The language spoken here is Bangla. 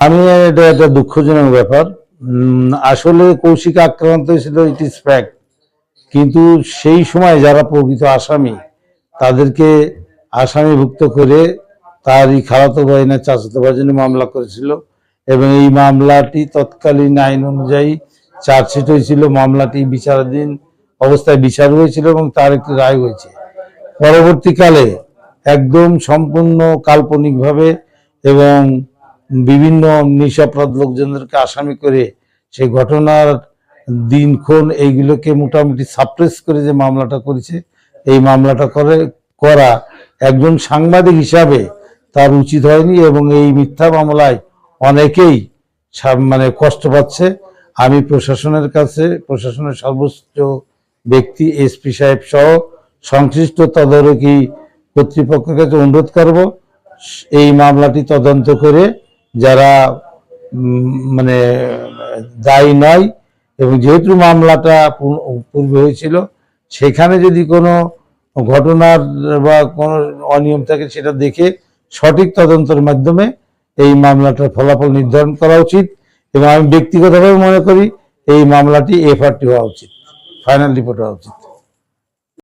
আমি এটা একটা দুঃখজনক ব্যাপার। আসলে কৌশিক আক্রান্ত হয়েছিল, ইট ইজ ফ্যাক্ট। কিন্তু সেই সময় যারা প্রকৃত আসামি তাদেরকে আসামিভুক্ত করে তারই খালাতো ভাই না চাচাতো ভাইয়ের জন্য মামলা করেছিল এবং এই মামলাটি তৎকালীন আইন অনুযায়ী চার্জশিট হয়েছিল। মামলাটি বিচারাধীন অবস্থায় বিচার হয়েছিল এবং তার একটি রায় হয়েছে। পরবর্তীকালে একদম সম্পূর্ণ কাল্পনিকভাবে এবং বিভিন্ন নিশাপ্রাদ লোকজনদেরকে আসামি করে সেই ঘটনার দিনক্ষণ এইগুলোকে মোটামুটি সাপ্রেস করে যে মামলাটা করেছে, এই মামলাটা করা একজন সাংবাদিক হিসাবে তার উচিত হয়নি এবং এই মিথ্যা মামলায় অনেকেই মানে কষ্ট পাচ্ছে। আমি প্রশাসনের কাছে, প্রশাসনের সর্বোচ্চ ব্যক্তি এসপি সাহেব সহ সংশ্লিষ্ট তদারকি কর্তৃপক্ষের কাছে অনুরোধ করব এই মামলাটি তদন্ত করে যারা মানে দায়ী নয়, এবং যেহেতু মামলাটা পূর্বে হয়েছিল সেখানে যদি কোনো ঘটনার বা কোনো অনিয়ম থাকে সেটা দেখে সঠিক তদন্তের মাধ্যমে এই মামলাটার ফলাফল নির্ধারণ করা উচিত। এবং আমি ব্যক্তিগতভাবে মনে করি এই মামলাটি এফআরটি হওয়া উচিত, ফাইনাল রিপোর্ট হওয়া উচিত।